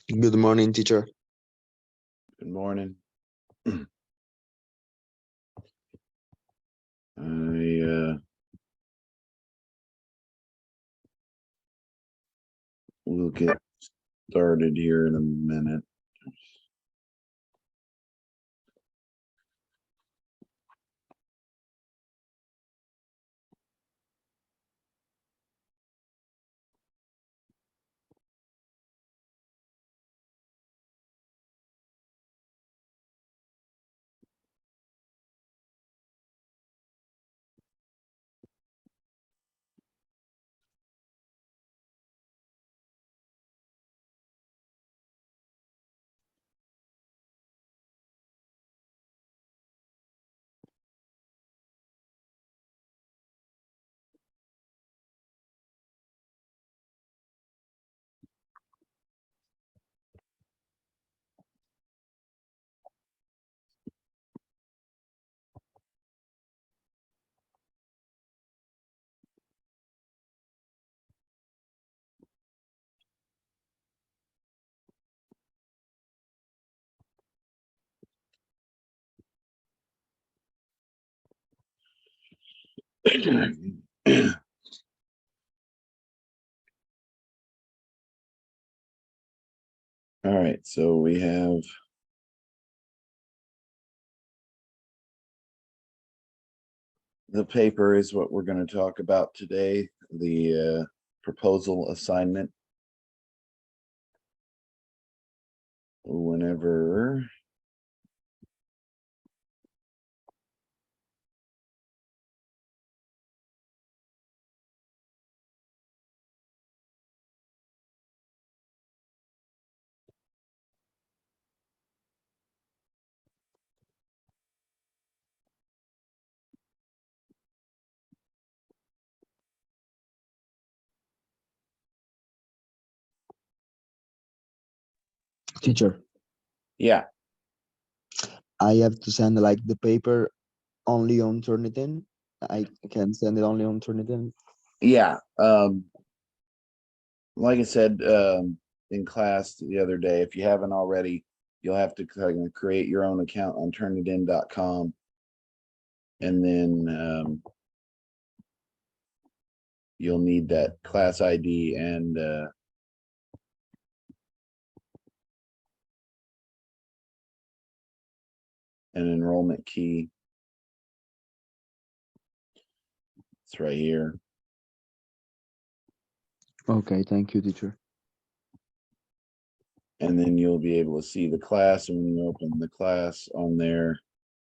Good morning, teacher. Good morning. I will get started here in a minute. All right, so we have the paper is what we're going to talk about today, the proposal assignment. Whenever Teacher, yeah, I have to send like the paper only on Turnitin. I can send it only on Turnitin. yeah. Like I said in class the other day, if you haven't already, you'll have to kind of create your own account on turnitin.com, and then you'll need that class ID and an enrollment key. It's right here. Okay, thank you, teacher. And then you'll be able to see the class, and when you open the class on there,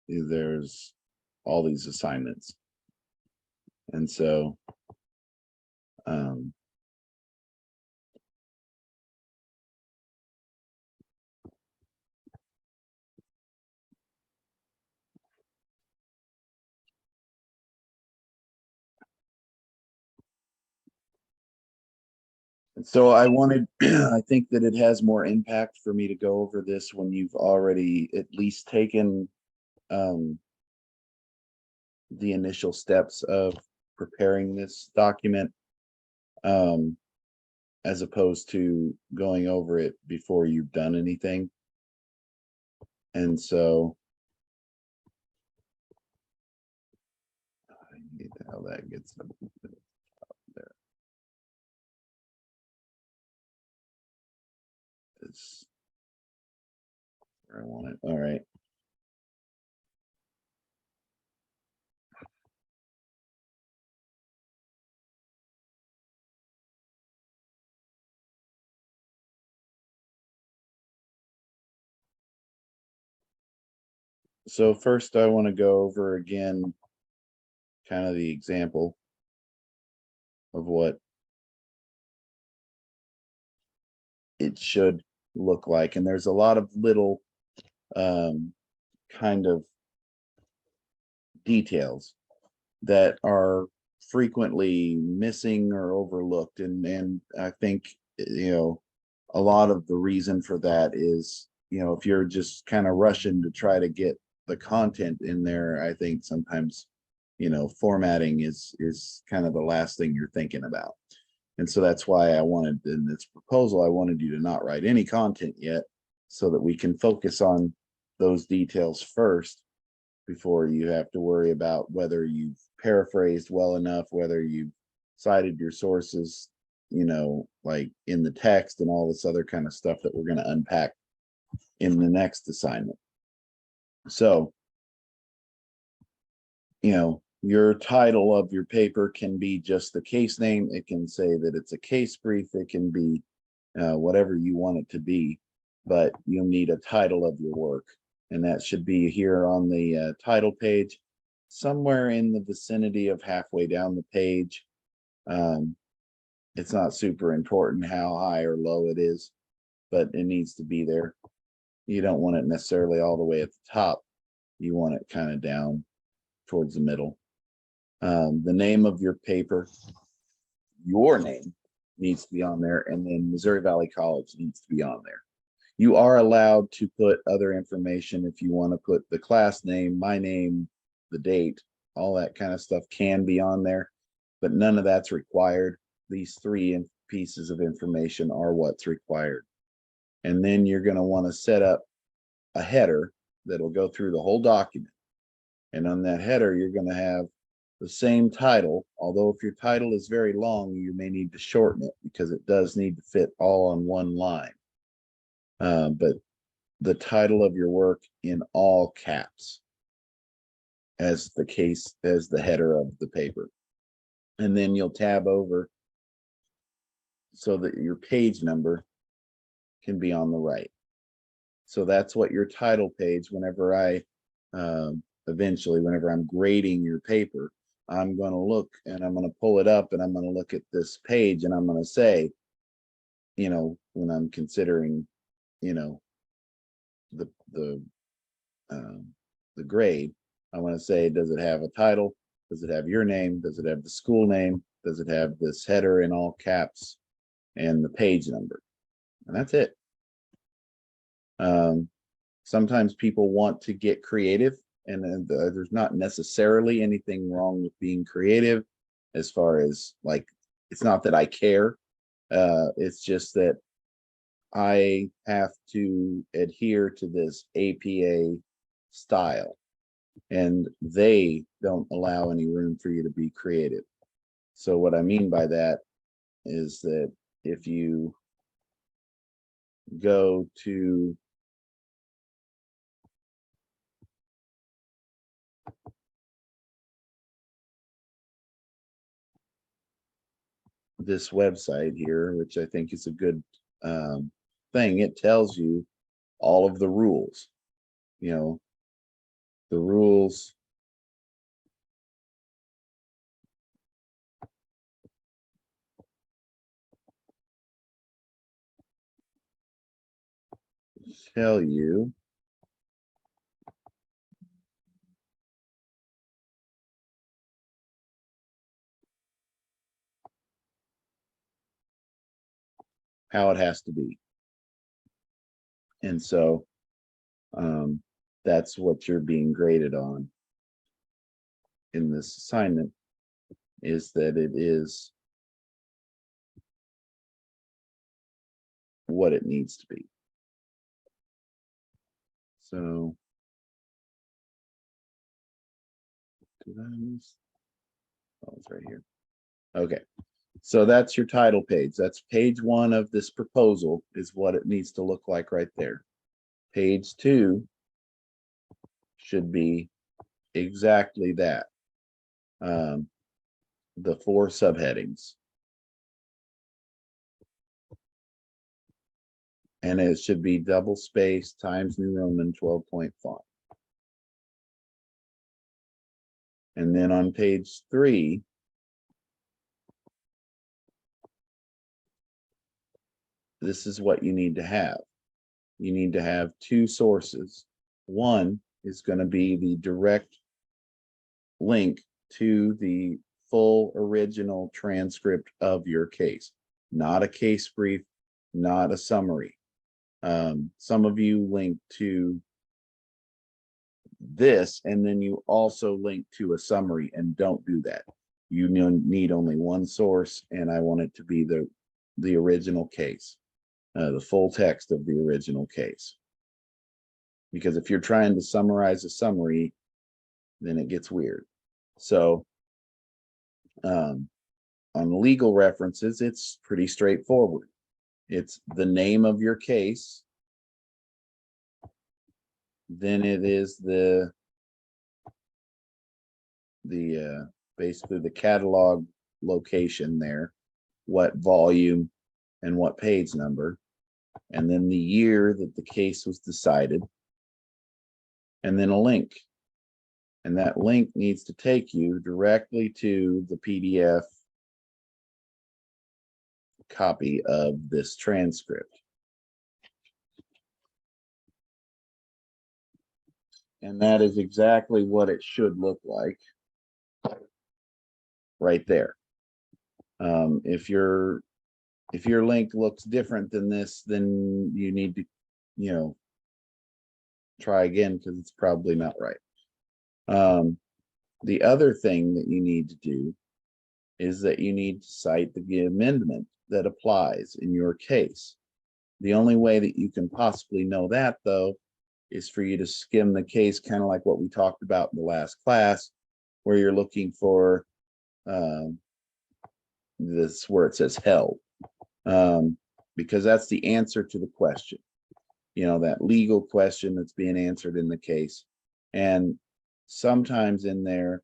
there's all these assignments. And so so I wanted, I think that it has more impact for me to go over this when you've already at least taken the initial steps of preparing this document, as opposed to going over it before you've done anything. And so I need how that gets up there. It's where I want it. All right. So first I want to go over again kind of the example of what it should look like. And there's a lot of little kind of details that are frequently missing or overlooked. And I think, a lot of the reason for that is, if you're just kind of rushing to try to get the content in there, I think sometimes, formatting is kind of the last thing you're thinking about. And so that's why I wanted, in this proposal, I wanted you to not write any content yet, so that we can focus on those details first before you have to worry about whether you've paraphrased well enough, whether you've cited your sources, like in the text and all this other kind of stuff that we're going to unpack in the next assignment. So, your title of your paper can be just the case name. It can say that it's a case brief. It can be whatever you want it to be, but you'll need a title of your work. And that should be here on the title page, somewhere in the vicinity of halfway down the page. It's not super important how high or low it is, but it needs to be there. You don't want it necessarily all the way at the top. You want it kind of down towards the middle. The name of your paper, your name, needs to be on there, and then Missouri Valley College needs to be on there. You are allowed to put other information if you want to put the class name, my name, the date, all that kind of stuff can be on there, but none of that's required. These three pieces of information are what's required. And then you're going to want to set up a header that'll go through the whole document. And on that header, you're going to have the same title, although if your title is very long, you may need to shorten it because it does need to fit all on one line. But the title of your work in all caps as the header of the paper. And then you'll tab over so that your page number can be on the right. So that's what your title page, whenever whenever I'm grading your paper, I'm going to look and I'm going to pull it up and I'm going to look at this page and I'm going to say, when I'm considering, the grade, I want to say, does it have a title? Does it have your name? Does it have the school name? Does it have this header in all caps and the page number? And that's it. Sometimes people want to get creative, and there's not necessarily anything wrong with being creative, as far as it's not that I care. It's just that I have to adhere to this APA style, and they don't allow any room for you to be creative. So what I mean by that is that if you go to this website here, which I think is a good thing, it tells you all of the rules. The rules tell you how it has to be. And so that's what you're being graded on in this assignment, is that it is what it needs to be. So did I miss? Oh, it's right here. Okay. So that's your title page. That's page 1 of this proposal, is what it needs to look like right there. Page 2 should be exactly that. The 4 subheadings. And it should be double space Times New Roman 12-point font. And then on page 3, this is what you need to have. You need to have 2 sources. One is going to be the direct link to the full original transcript of your case, not a case brief, not a summary. Some of you link to this and then you also link to a summary, and don't do that. You need only one source, and I want it to be the original case, the full text of the original case. Because if you're trying to summarize a summary, then it gets weird. So on legal references, it's pretty straightforward. It's the name of your case. Then it is the basically the catalog location there, what volume and what page number, and then the year that the case was decided, and then a link. And that link needs to take you directly to the PDF copy of this transcript. And that is exactly what it should look like right there. If your link looks different than this, then you need to, try again, because it's probably not right. The other thing that you need to do is that you need to cite the amendment that applies in your case. The only way that you can possibly know that, though, is for you to skim the case, kind of like what we talked about in the last class, where you're looking for this where it says held, because that's the answer to the question, that legal question that's being answered in the case. And sometimes in there,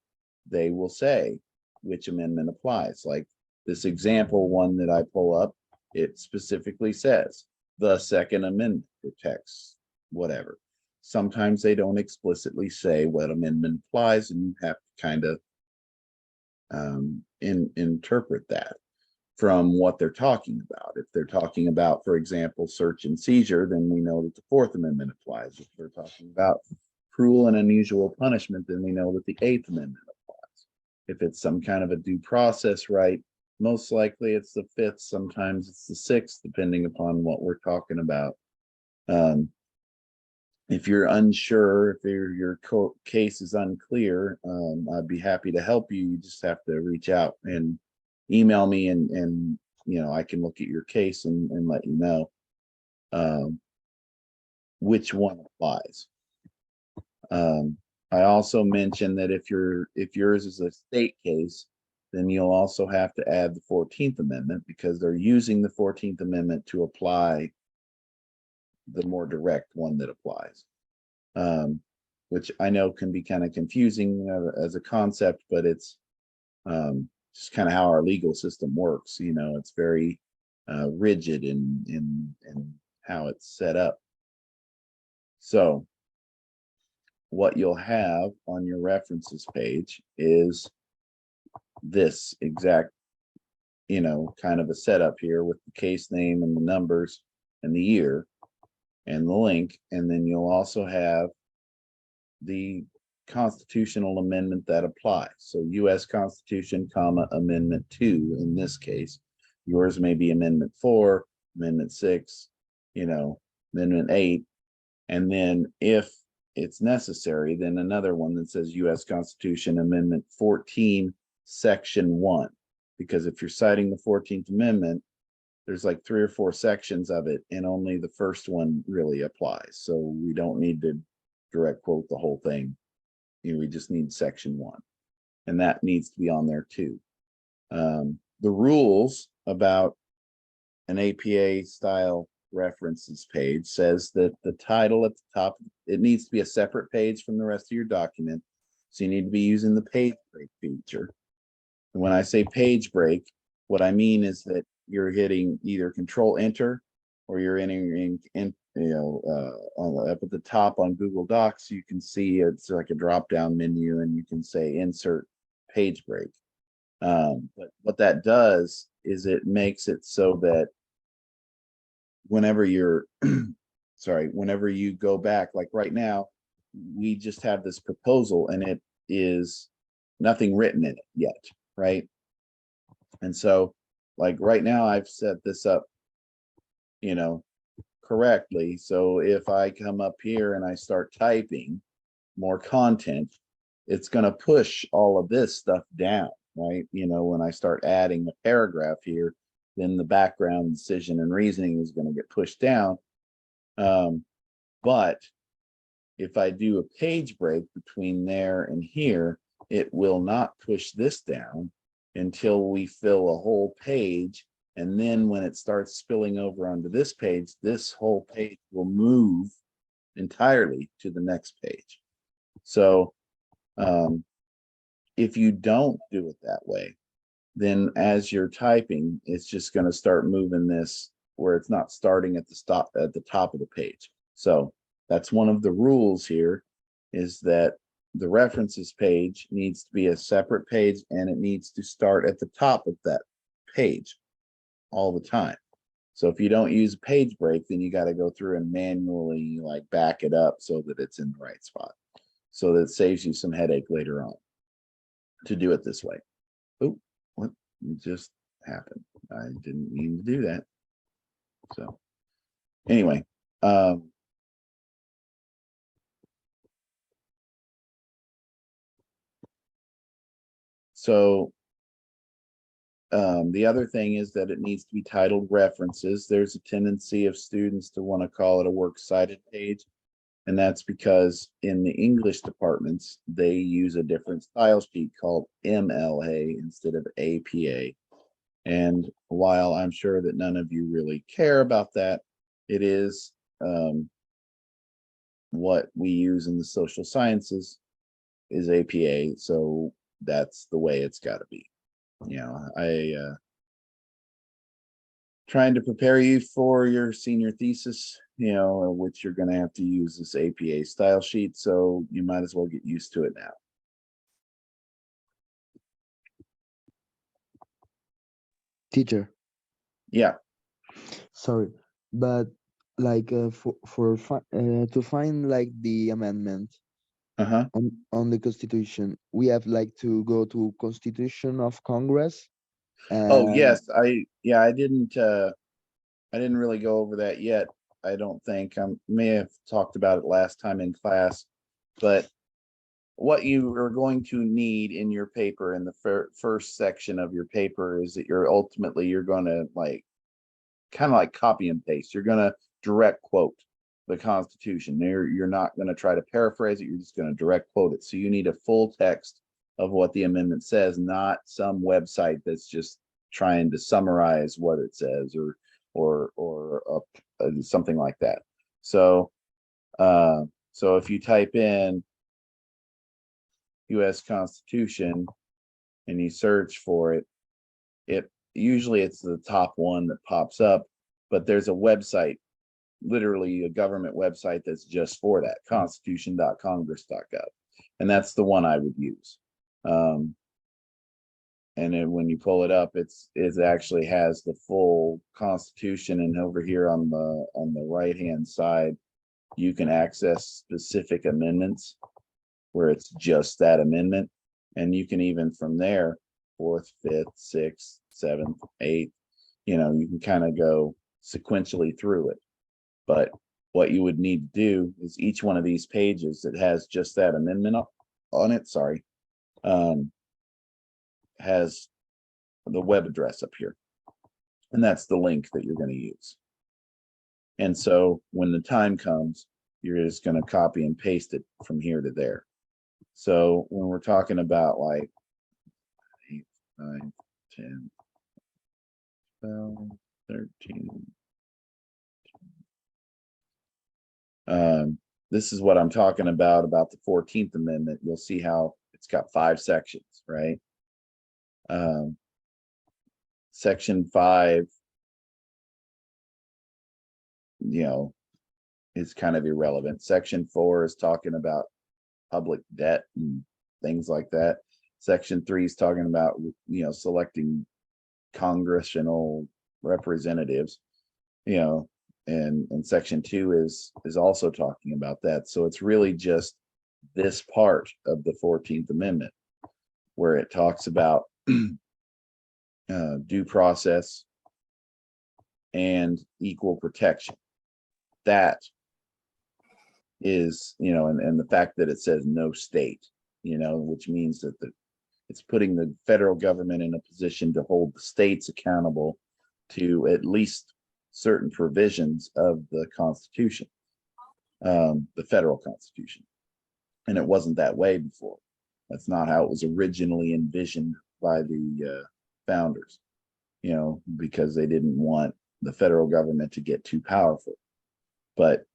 they will say which amendment applies. Like this example one that I pull up, it specifically says the Second Amendment protects whatever. Sometimes they don't explicitly say what amendment applies, and you have to kind of interpret that from what they're talking about. If they're talking about, for example, search and seizure, then we know that the Fourth Amendment applies. If they're talking about cruel and unusual punishment, then we know that the Eighth Amendment applies. If it's some kind of a due process right, most likely it's the Fifth, sometimes it's the Sixth, depending upon what we're talking about. If you're unsure, if your case is unclear, I'd be happy to help you. You just have to reach out and email me, and I can look at your case and let you know which one applies. I also mentioned that if yours is a state case, then you'll also have to add the 14th Amendment, because they're using the 14th Amendment to apply the more direct one that applies, which I know can be kind of confusing as a concept, but it's just kind of how our legal system works. It's very rigid in how it's set up. So what you'll have on your references page is this exact, kind of a setup here with the case name and the numbers and the year and the link. And then you'll also have the constitutional amendment that applies. So U.S. Constitution, Amendment 2 in this case. Yours may be Amendment 4, Amendment 6, Amendment 8. And then if it's necessary, then another one that says U.S. Constitution, Amendment 14, Section 1. Because if you're citing the 14th Amendment, there's like 3 or 4 sections of it, and only the first one really applies. So we don't need to direct quote the whole thing. We just need Section 1, and that needs to be on there too. The rules about an APA style references page says that the title at the top, it needs to be a separate page from the rest of your document. So you need to be using the page break feature. And when I say page break, what I mean is that you're hitting either Control Enter, or you're entering in, up at the top on Google Docs, you can see it's like a drop down menu, and you can say insert page break. But what that does is it makes it so that whenever you're whenever you go back, like right now, we just have this proposal and it is nothing written in it yet, right? And so like right now I've set this up, correctly. So if I come up here and I start typing more content, it's going to push all of this stuff down. right? You know, when I start adding a paragraph here, then the background, decision, and reasoning is going to get pushed down. But if I do a page break between there and here, it will not push this down until we fill a whole page. And then when it starts spilling over onto this page, this whole page will move entirely to the next page. So if you don't do it that way, then as you're typing, it's just going to start moving this where it's not starting at the top of the page. So that's one of the rules here, is that the references page needs to be a separate page, and it needs to start at the top of that page all the time. So if you don't use a page break, then you got to go through and manually like back it up so that it's in the right spot. So that it saves you some headache later on to do it this way. Oh, what just happened? I didn't mean to do that. So anyway, so the other thing is that it needs to be titled references. There's a tendency of students to want to call it a works cited page. And that's because in the English departments, they use a different style sheet called MLA instead of APA. And while I'm sure that none of you really care about that, it is what we use in the social sciences is APA. So that's the way it's got to be. You know, trying to prepare you for your senior thesis, you know, which you're going to have to use this APA style sheet. So you might as well get used to it now. Teacher, Yeah. sorry, but like to find like the amendment Uh-huh. on the Constitution, we have like to go to Constitution of Congress Oh, and yes. I didn't really go over that yet. I don't think I may have talked about it last time in class, but what you are going to need in your paper in the first section of your paper is that you're going to like kind of like copy and paste. You're going to direct quote the Constitution. You're not going to try to paraphrase it. You're just going to direct quote it. So you need a full text of what the amendment says, not some website that's just trying to summarize what it says or something like that. So so if you type in U.S. Constitution and you search for it, it usually it's the top one that pops up, but there's a website, literally a government website that's just for that, constitution.congress.gov, and that's the one I would use. And then when you pull it up, it actually has the full Constitution, and over here on the right hand side, you can access specific amendments where it's just that amendment, and you can even from there, fourth, fifth, sixth, seventh, eighth, you know, you can kind of go sequentially through it. But what you would need to do is each one of these pages that has just that amendment on it, sorry, has the web address up here. And that's the link that you're going to use. And so when the time comes, you're just going to copy and paste it from here to there. So when we're talking about like 8, 9, 10, 12, 13, this is what I'm talking about the 14th Amendment. You'll see how it's got 5 sections, right? Section 5, you know, is kind of irrelevant. Section 4 is talking about public debt and things like that. Section 3 is talking about, you know, selecting congressional representatives, you know, and section 2 is also talking about that. So it's really just this part of the 14th Amendment where it talks about due process and equal protection. That is, you know, and the fact that it says no state, you know, which means that it's putting the federal government in a position to hold the states accountable to at least certain provisions of the Constitution, the federal Constitution. And it wasn't that way before. That's not how it was originally envisioned by the founders, because they didn't want the federal government to get too powerful. But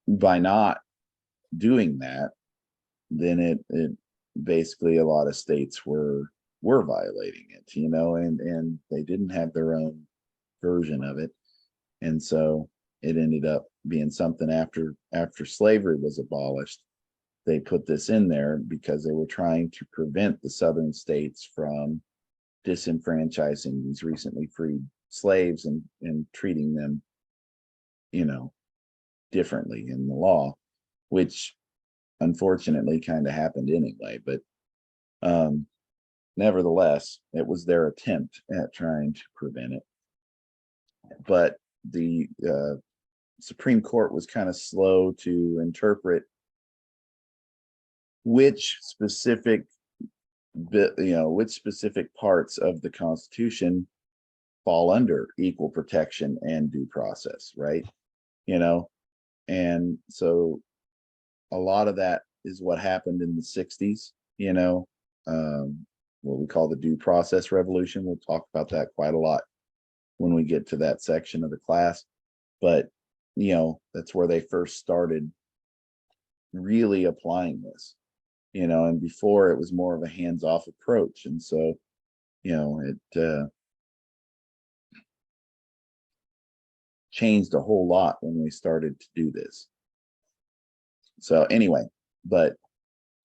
by not doing that, then it basically, a lot of states were violating it, and they didn't have their own version of it. And so it ended up being something after slavery was abolished. They put this in there because they were trying to prevent the southern states from disenfranchising these recently freed slaves and treating them, differently in the law, which unfortunately kind of happened anyway. But nevertheless, it was their attempt at trying to prevent it. But the Supreme Court was kind of slow to interpret which specific parts of the Constitution fall under equal protection and due process, right? And so a lot of that is what happened in the 60s, what we call the due process revolution. We'll talk about that quite a lot when we get to that section of the class. But, that's where they first started really applying this, and before it was more of a hands-off approach. And so, it changed a whole lot when we started to do this. So anyway, but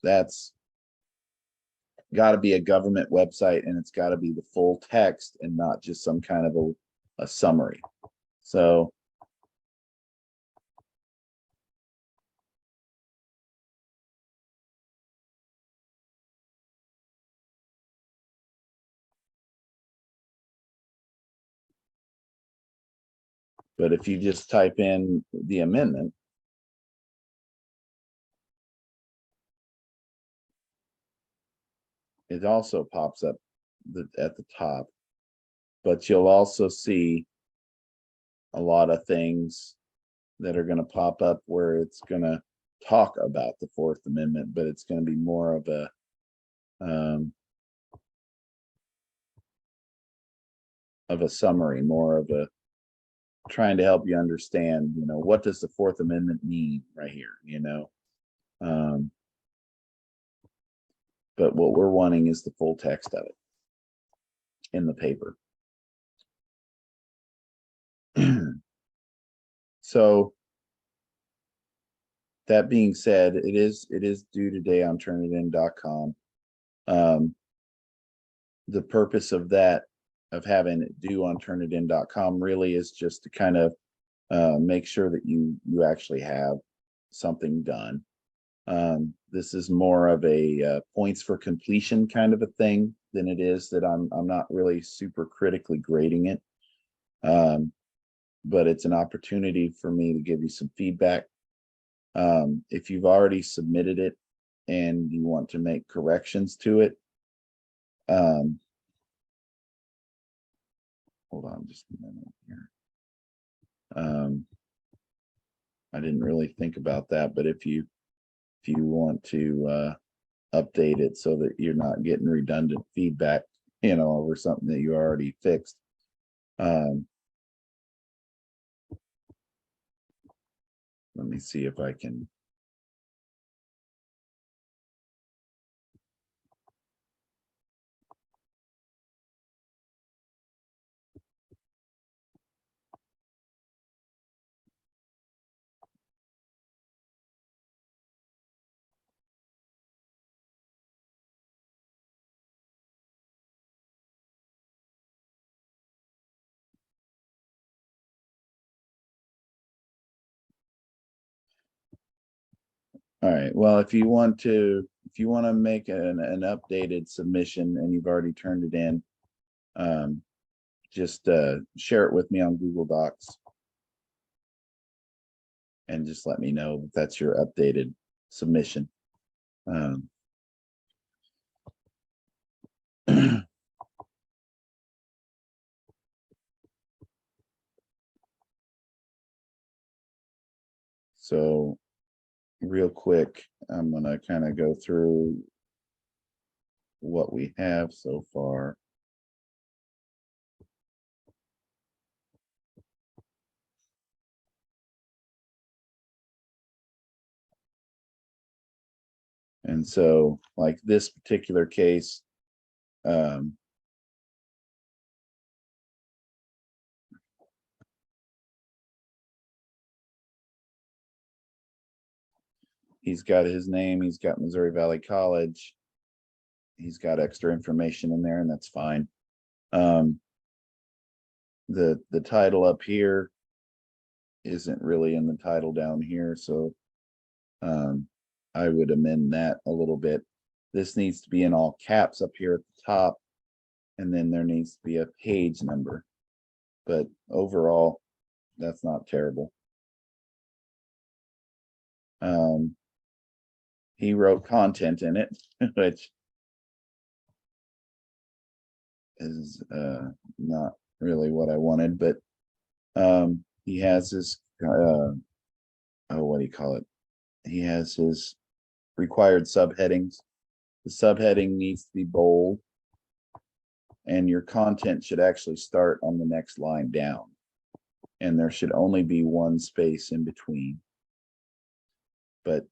that's got to be a government website, and it's got to be the full text and not just some kind of a summary. So but if you just type in the amendment, it also pops up at the top, but you'll also see a lot of things that are going to pop up where it's going to talk about the Fourth Amendment, but it's going to be more of a summary, more of a trying to help you understand, what does the Fourth Amendment mean right here, but what we're wanting is the full text of it in the paper. So that being said, it is due today on turnitin.com. The purpose of that, of having it due on turnitin.com, really is just to kind of make sure that you actually have something done. This is more of a points for completion kind of a thing than it is that I'm not really super critically grading it. But it's an opportunity for me to give you some feedback. If you've already submitted it and you want to make corrections to it, hold on just a minute here. I didn't really think about that, but if you want to update it so that you're not getting redundant feedback, over something that you already fixed. Let me see if I can. All right. Well, if you want to make an updated submission and you've already turned it in, just share it with me on Google Docs and just let me know that that's your updated submission. So real quick, I'm gonna kind of go through what we have so far. And so like this particular case, he's got his name, he's got Missouri Valley College, he's got extra information in there, and that's fine. The title up here isn't really in the title down here, so I would amend that a little bit. This needs to be in all caps up here at the top, and then there needs to be a page number. But overall, that's not terrible. He wrote content in it, which is not really what I wanted, but he has his oh, what do you call it? He has his required subheadings. The subheading needs to be bold, and your content should actually start on the next line down, and there should only be one space in between. But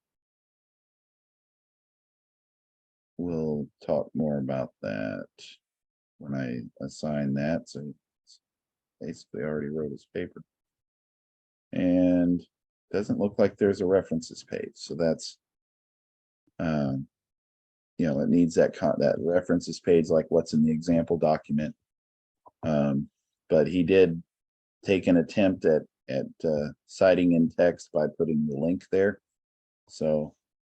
we'll talk more about that when I assign that. So basically already wrote his paper, and doesn't look like there's a references page, so that's you know, it needs that references page like what's in the example document. But he did take an attempt at citing in text by putting the link there, so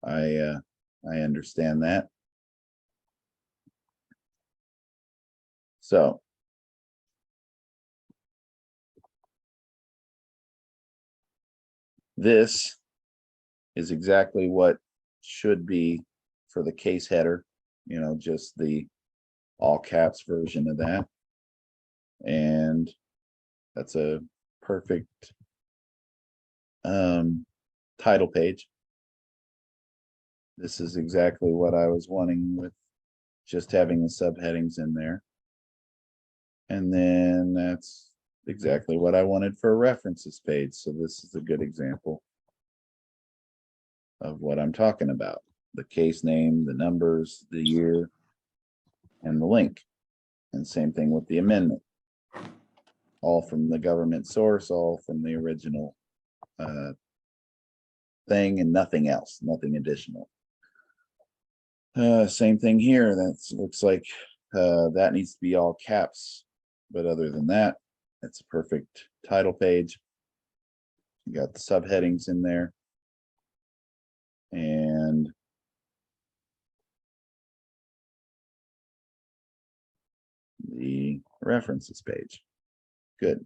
I understand that. So this is exactly what should be for the case header, you know, just the all caps version of that. And that's a perfect title page. This is exactly what I was wanting, with just having the subheadings in there. And then that's exactly what I wanted for a references page. So this is a good example of what I'm talking about: the case name, the numbers, the year, and the link. And same thing with the amendment, all from the government source, all from the original thing, and nothing else, nothing additional. Same thing here. That looks like that needs to be all caps, but other than that, it's a perfect title page. You got the subheadings in there, and the references page. Good.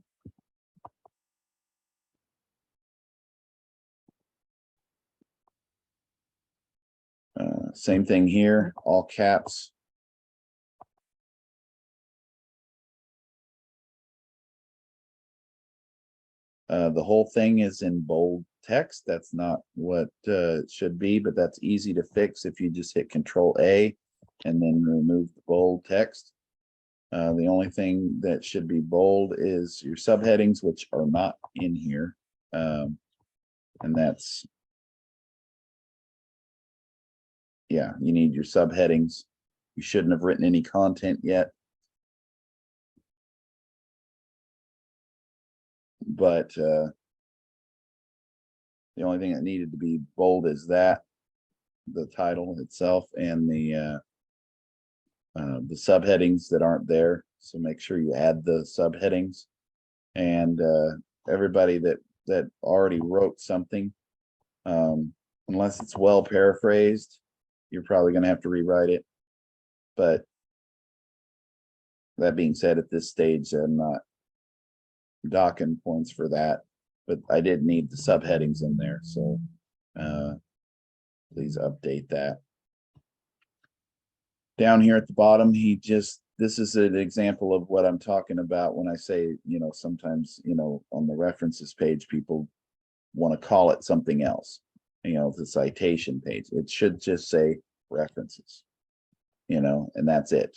Same thing here, all caps. The whole thing is in bold text. That's not what it should be, but that's easy to fix if you just hit Control A and then remove the bold text. The only thing that should be bold is your subheadings, which are not in here. And that's, yeah, you need your subheadings. You shouldn't have written any content yet, but the only thing that needed to be bold is that, the title itself, and the subheadings that aren't there. So make sure you add the subheadings. And everybody that already wrote something, unless it's well paraphrased, you're probably going to have to rewrite it. But that being said, at this stage, I'm not docking points for that, but I did need the subheadings in there, so please update that. Down here at the bottom, this is an example of what I'm talking about when I say, sometimes, on the references page, people want to call it something else. The citation page, it should just say references, and that's it.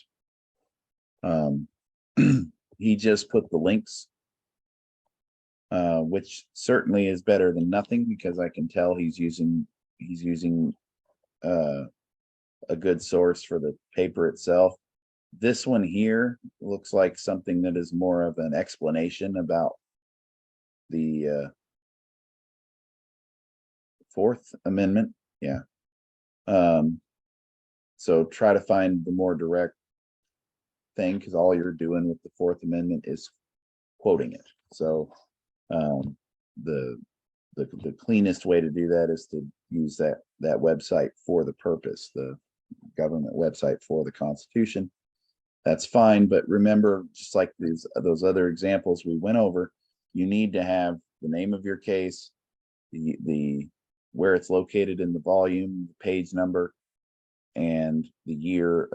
He just put the links, which certainly is better than nothing, because I can tell he's using a good source for the paper itself. This one here looks like something that is more of an explanation about the Fourth Amendment. Yeah. So try to find the more direct thing, because all you're doing with the Fourth Amendment is quoting it. So the cleanest way to do that is to use that website for the purpose, the government website for the Constitution. That's fine, but remember, just like those other examples we went over, you need to have the name of your case, the where it's located in the volume, the page number, and the year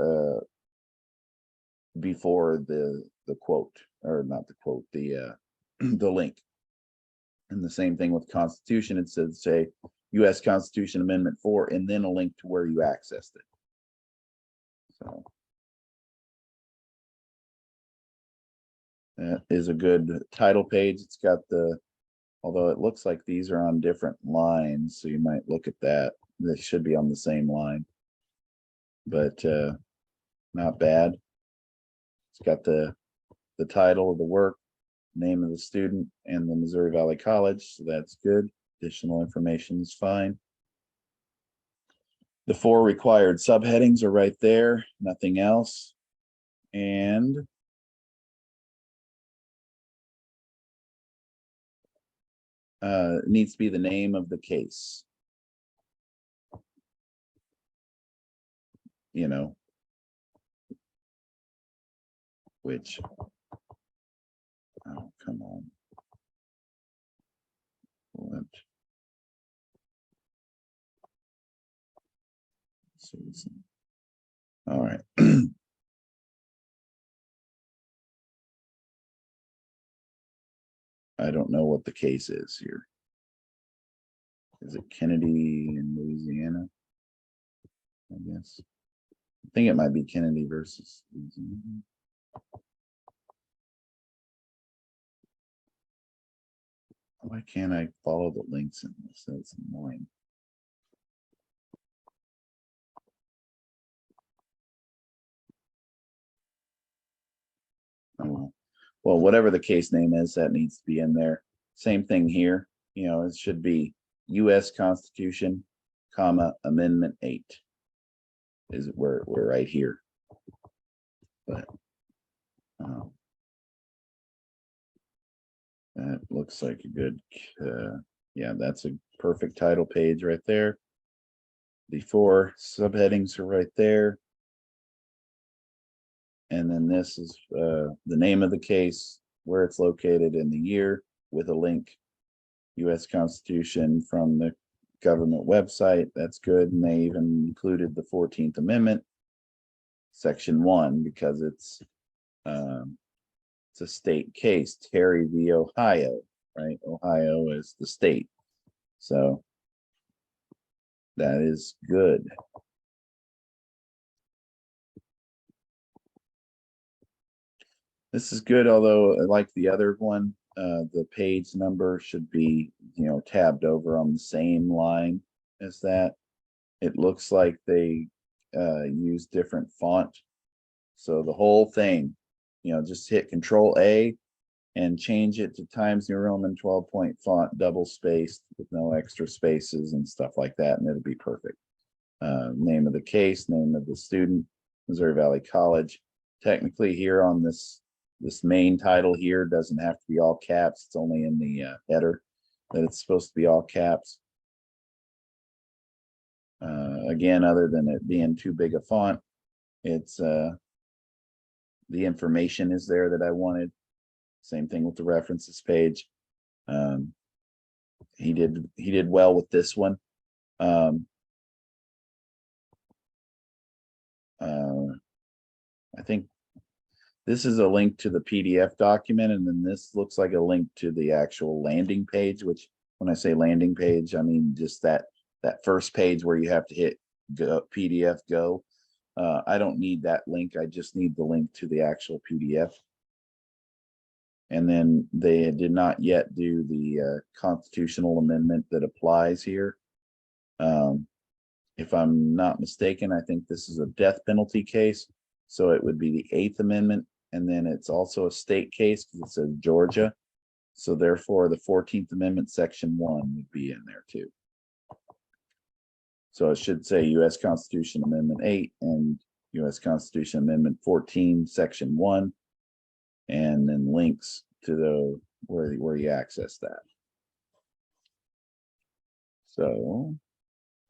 before the quote, or not the quote, the the link. And the same thing with Constitution. It says, say, U.S. Constitution Amendment 4, and then a link to where you accessed it. So that is a good title page. It's got although it looks like these are on different lines, so you might look at that. They should be on the same line, but not bad. It's got the title of the work, name of the student, and the Missouri Valley College, so that's good. Additional information is fine. The 4 required subheadings are right there, nothing else. And it needs to be the name of the case. Which, oh, come on. What? All right. I don't know what the case is here. Is it Kennedy in Louisiana? I guess. I think it might be Kennedy versus Louisiana. Why can't I follow the links in this? That's annoying. Oh, well, whatever the case name is, that needs to be in there. Same thing here. It should be U.S. Constitution, comma, Amendment 8. Is we're right here. But that looks like a good, yeah, that's a perfect title page right there. The 4 subheadings are right there. And then this is the name of the case, where it's located, in the year, with a link, U.S. Constitution from the government website. That's good. And they even included the 14th Amendment, Section 1, because it's a state case, Terry v. Ohio, right? Ohio is the state. So that is good. This is good, although like the other one, the page number should be, tabbed over on the same line as that. It looks like they use different font. So the whole thing, just hit Control A and change it to Times New Roman 12-point font, double spaced with no extra spaces and stuff like that, and it'll be perfect. Name of the case, name of the student, Missouri Valley College. Technically here on this main title here doesn't have to be all caps. It's only in the header that it's supposed to be all caps. Again, other than it being too big a font, it's the information is there that I wanted. Same thing with the references page. He did well with this one. I think this is a link to the PDF document, and then this looks like a link to the actual landing page, which when I say landing page, I mean just that first page where you have to hit go, PDF go. I don't need that link. I just need the link to the actual PDF. And then they did not yet do the constitutional amendment that applies here. If I'm not mistaken, I think this is a death penalty case. So it would be the 8th Amendment. And then it's also a state case because it says Georgia. So therefore, the 14th Amendment, Section 1 would be in there too. So it should say U.S. Constitution Amendment 8 and U.S. Constitution Amendment 14, Section 1, and then links to the where you access that. So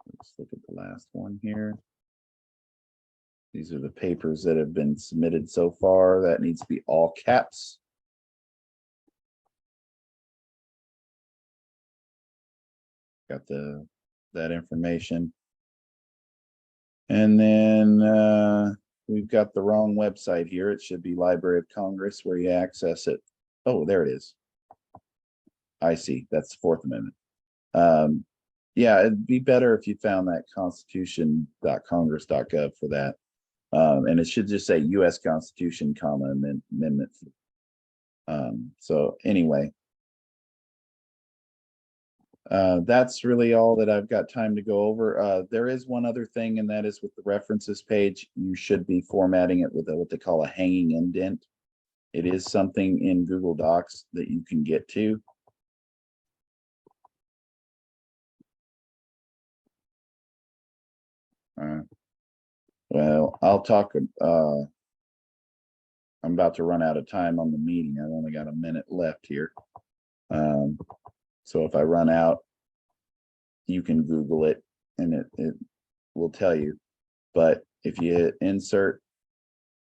let's look at the last one here. These are the papers that have been submitted so far. That needs to be all caps. Got that information. And then we've got the wrong website here. It should be Library of Congress where you access it. Oh, there it is. I see. That's the 4th Amendment. Yeah, it'd be better if you found that constitution.congress.gov for that. And it should just say U.S. Constitution, comma, amendment. So anyway, that's really all that I've got time to go over. There is one other thing, and that is with the references page. You should be formatting it with what they call a hanging indent. It is something in Google Docs that you can get to. Well, I'll talk. I'm about to run out of time on the meeting. I've only got a minute left here. So if I run out, you can Google it and it will tell you. But if you hit insert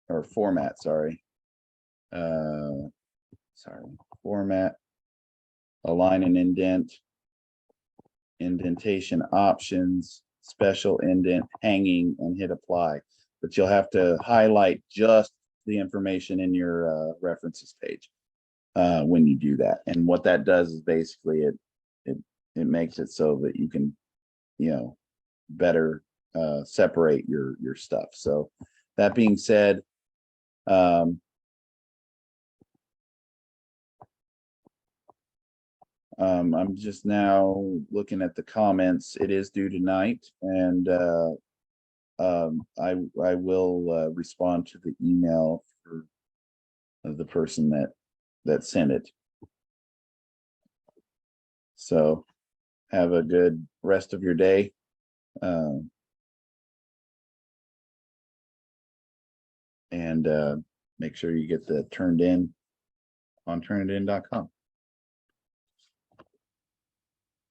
or format, format, align and indent, indentation options, special indent, hanging, and hit apply. But you'll have to highlight just the information in your references page when you do that. And what that does is basically it makes it so that you can, better separate your stuff. So that being said, I'm just now looking at the comments. It is due tonight, and I will respond to the email for the person that sent it. So have a good rest of your day. And make sure you get that turned in on turnitin.com.